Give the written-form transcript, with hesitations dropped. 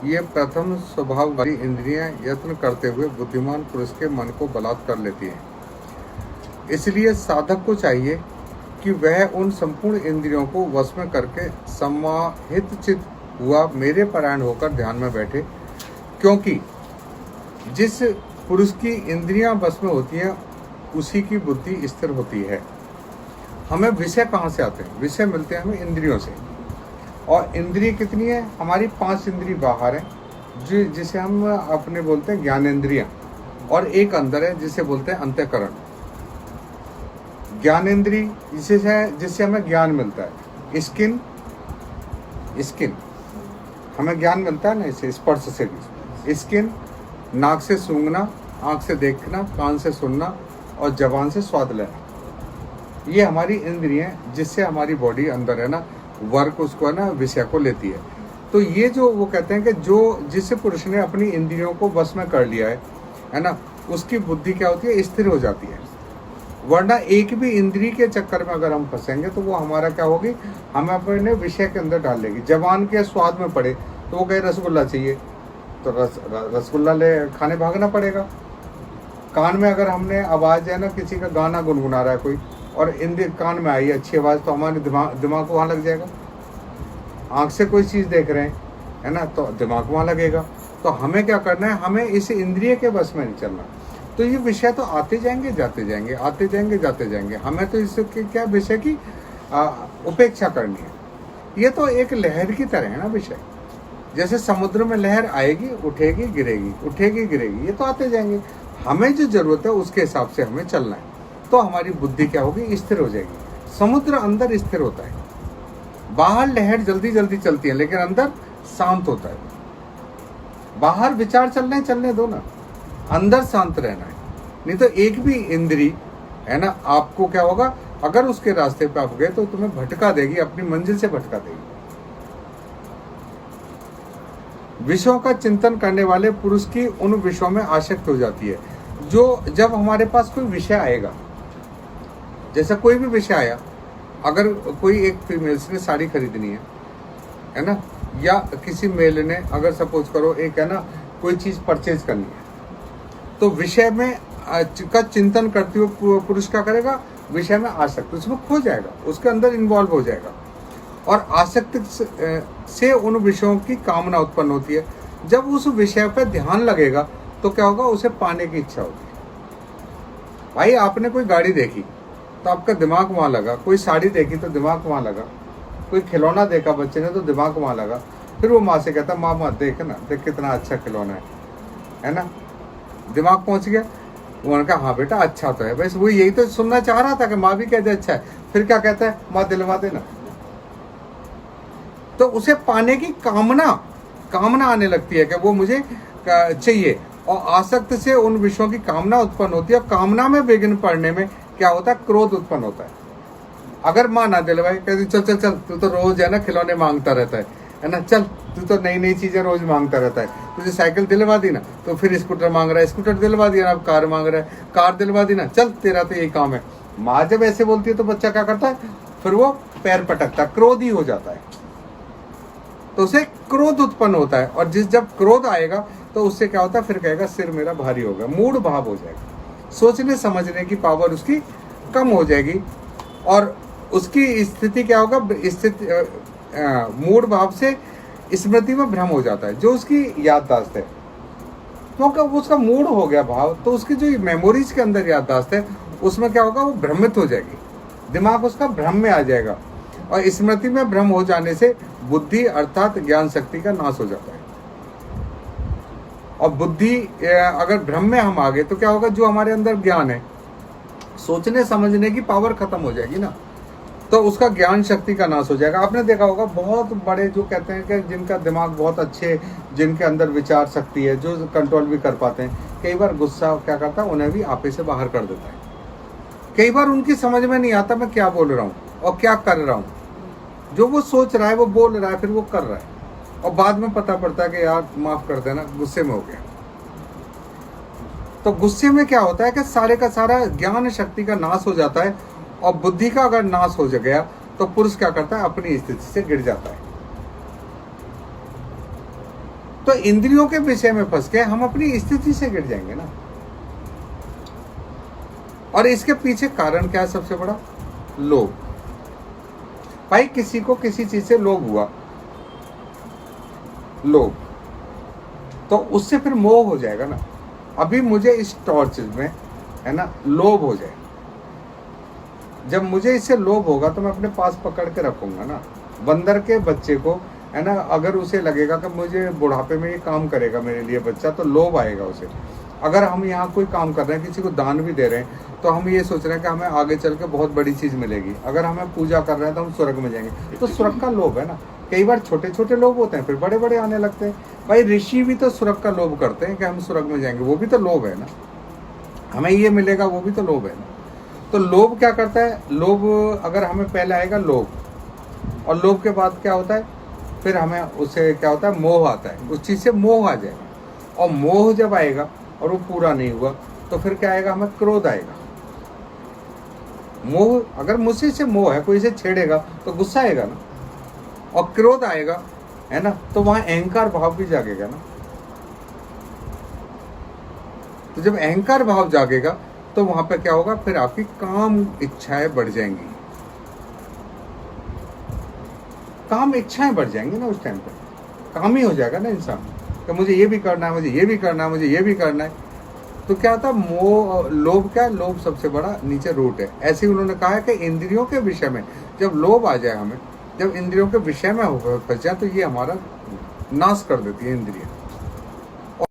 ये प्रथम स्वभाव वाली इंद्रियां यत्न करते हुए बुद्धिमान पुरुष के मन को बलात् कर लेती हैं। इसलिए साधक को चाहिए कि वह उन संपूर्ण इंद्रियों को वश में करके समाहित चित हुआ मेरे परायण होकर ध्यान में बैठे, क्योंकि जिस पुरुष की इंद्रियां वश में होती हैं उसी की बुद्धि स्थिर होती है। हमें विषय कहाँ से आते हैं? विषय मिलते हैं हमें इंद्रियों से। और इंद्रिय कितनी है? हमारी 5 इंद्रिय बाहर है जिसे हम अपने बोलते हैं ज्ञानेंद्रियां, और एक अंदर है जिसे बोलते हैं अंतःकरण। ज्ञानेंद्रिय जिससे हमें ज्ञान मिलता है। स्किन हमें ज्ञान मिलता है ना, इससे स्पर्श से भी। स्किन, नाक से सूंघना, आंख से देखना, कान से सुनना और जबान से स्वाद लेना, ये हमारी इंद्रियां जिससे हमारी बॉडी अंदर है ना वर्क उसको है ना विषय को लेती है। तो ये जो वो कहते हैं कि जो जिस पुरुष ने अपनी इंद्रियों को बस में कर लिया है ना, उसकी बुद्धि क्या होती है? स्थिर हो जाती है। वरना एक भी इंद्रिय के चक्कर में अगर हम फंसेंगे तो वो हमारा क्या होगी? हमें अपने विषय के अंदर डाल लेगी। जबान के स्वाद में पड़े तो वो कहे रसगुल्ला चाहिए, तो रसगुल्ला ले खाने भागना पड़ेगा। कान में अगर हमने आवाज़ है ना, किसी का गाना गुनगुना रहा है कोई, और इंद्रिय कान में आई अच्छी आवाज़, तो हमारे दिमाग वहाँ लग जाएगा। आँख से कोई चीज़ देख रहे हैं है ना, तो दिमाग वहाँ लगेगा। तो हमें क्या करना है? हमें इस इंद्रिय के बस में नहीं चलना। तो ये विषय तो आते जाएंगे जाते जाएंगे, आते जाएंगे जाते जाएंगे। हमें तो इसके क्या विषय की उपेक्षा करनी है। ये तो एक लहर की तरह है ना विषय। जैसे समुद्र में लहर आएगी, उठेगी गिरेगी, उठेगी गिरेगी, ये तो आते जाएंगे। हमें जो जरूरत है उसके हिसाब से हमें चलना है, तो हमारी बुद्धि क्या होगी? स्थिर हो जाएगी। समुद्र अंदर स्थिर होता है, बाहर लहर जल्दी जल्दी चलती है लेकिन अंदर शांत होता है। बाहर विचार चलने दो ना, अंदर शांत रहना है। नहीं तो एक भी इंद्री है ना आपको क्या होगा? अगर उसके रास्ते पे आप गए तो तुम्हें भटका देगी, अपनी मंजिल से भटका देगी। विषयों का चिंतन करने वाले पुरुष की उन विषयों में आसक्त हो जाती है। जो जब हमारे पास कोई विषय आएगा, जैसा कोई भी विषय आया, अगर कोई एक फीमेल्स ने साड़ी खरीदनी है ना, या किसी मेल ने अगर सपोज करो एक है ना कोई चीज परचेज करनी है, तो विषय में का चिंतन करते हुए पुरुष क्या करेगा? विषय में आसक्त, उसमें खो जाएगा, उसके अंदर इन्वॉल्व हो जाएगा। और आसक्ति से उन विषयों की कामना उत्पन्न होती है। जब उस विषय पर ध्यान लगेगा तो क्या होगा? उसे पाने की इच्छा होगी। भाई आपने कोई गाड़ी देखी तो आपका दिमाग वहां लगा, कोई साड़ी देखी तो दिमाग वहां लगा, कोई खिलौना देखा बच्चे ने तो दिमाग वहां लगा। फिर वो माँ से कहता, माँ देख ना, देख कितना अच्छा खिलौना है ना। दिमाग पहुंच गया, उन्होंने कहा हाँ बेटा अच्छा तो है। बस वो यही तो सुनना चाह रहा था कि माँ भी कहते अच्छा है। फिर क्या कहता है? माँ दिलवा देना। तो उसे पाने की कामना आने लगती है कि वो मुझे चाहिए, और आसक्त से उन विषयों की कामना उत्पन्न होती है। कामना में विघ्न पड़ने में क्या होता है? क्रोध उत्पन्न होता है। अगर माँ ना दिलवाए, कहती चल चल चल, तू तो रोज है ना खिलौने मांगता रहता है ना, चल तू तो नई नई चीजें रोज मांगता रहता है, तुझे साइकिल दिलवा दी ना, तो फिर स्कूटर मांग रहा है, स्कूटर दिलवा दिया ना, अब कार मांग रहा है, कार दिलवा दी ना, चल तेरा तो यही काम है। माँ जब ऐसे बोलती है तो बच्चा क्या करता है? फिर वो पैर पटकता, क्रोधी हो जाता है। तो उसे क्रोध उत्पन्न होता है, और जब क्रोध आएगा तो उससे क्या होता है? फिर कहेगा सिर मेरा भारी होगा, मूड भाव हो जाएगा, सोचने समझने की पावर उसकी कम हो जाएगी। और उसकी स्थिति क्या होगा? मूड भाव से स्मृति में भ्रम हो जाता है, जो उसकी याददाश्त है, क्योंकि उसका मूड हो गया भाव, तो उसकी जो मेमोरीज के अंदर याददाश्त है उसमें क्या होगा? वो भ्रमित हो जाएगी, दिमाग उसका भ्रम में आ जाएगा। और स्मृति में भ्रम हो जाने से बुद्धि अर्थात ज्ञान शक्ति का नाश हो जाता है। और बुद्धि अगर भ्रम में हम आ गए तो क्या होगा? जो हमारे अंदर ज्ञान है, सोचने समझने की पावर खत्म हो जाएगी ना, तो उसका ज्ञान शक्ति का नाश हो जाएगा। आपने देखा होगा बहुत बड़े जो कहते हैं कि जिनका दिमाग बहुत अच्छे, जिनके अंदर विचार शक्ति है, जो कंट्रोल भी कर पाते हैं, कई बार गुस्सा क्या करता है? उन्हें भी आपे से बाहर कर देता है। कई बार उनकी समझ में नहीं आता मैं क्या बोल रहा हूँ और क्या कर रहा हूँ। जो वो सोच रहा है वो बोल रहा है, फिर वो कर रहा है, और बाद में पता पड़ता है कि यार माफ कर देना, गुस्से में हो गया। तो गुस्से में क्या होता है कि सारे का सारा ज्ञान शक्ति का नाश हो जाता है, और बुद्धि का अगर नाश हो गया तो पुरुष क्या करता है? अपनी स्थिति से गिर जाता है। तो इंद्रियों के विषय में फंस के हम अपनी स्थिति से गिर जाएंगे ना। और इसके पीछे कारण क्या है सबसे बड़ा? लोभ। भाई किसी को किसी चीज से लोभ हुआ, लोभ, तो उससे फिर मोह हो जाएगा ना। अभी मुझे इस टॉर्च में है ना लोभ हो जाए, जब मुझे इससे लोभ होगा तो मैं अपने पास पकड़ के रखूंगा ना। बंदर के बच्चे को है ना, अगर उसे लगेगा कि मुझे बुढ़ापे में ये काम करेगा मेरे लिए बच्चा, तो लोभ आएगा उसे। अगर हम यहाँ कोई काम कर रहे हैं, किसी को दान भी दे रहे हैं, तो हम ये सोच रहे हैं कि हमें आगे चल के बहुत बड़ी चीज़ मिलेगी। अगर हमें पूजा कर रहे हैं तो हम स्वर्ग में जाएंगे, तो स्वर्ग का लोभ है ना। कई बार छोटे छोटे लोभ होते हैं, फिर बड़े बड़े आने लगते हैं। भाई ऋषि भी तो स्वर्ग का लोभ करते हैं कि हम स्वर्ग में जाएंगे, वो भी तो लोभ है ना। हमें ये मिलेगा, वो भी तो लोभ है ना। तो लोभ क्या करता है? लोभ अगर हमें पहले आएगा लोभ, और लोभ के बाद क्या होता है? फिर हमें उससे क्या होता है? मोह आता है। उस चीज़ से मोह आ जाएगा, और मोह जब आएगा और वो पूरा नहीं हुआ तो फिर क्या आएगा? हमें क्रोध आएगा। मोह, अगर मुझसे से मोह है, कोई इसे छेड़ेगा तो गुस्सा आएगा ना, और क्रोध आएगा है ना, तो वहां अहंकार भाव भी जागेगा ना। तो जब अहंकार भाव जागेगा तो वहां पे क्या होगा? फिर आपकी काम इच्छाएं बढ़ जाएंगी, काम इच्छाएं बढ़ जाएंगी ना। उस टाइम पे काम ही हो जाएगा ना इंसान कि मुझे ये भी करना है, मुझे ये भी करना है, मुझे ये भी करना है। तो क्या होता है? मोह, लोभ। क्या? लोभ सबसे बड़ा नीचे रूट है। ऐसे ही उन्होंने कहा है कि इंद्रियों के विषय में जब लोभ आ जाए हमें, जब इंद्रियों के विषय में फंस जाए, तो ये हमारा नाश कर देती है इंद्रियां।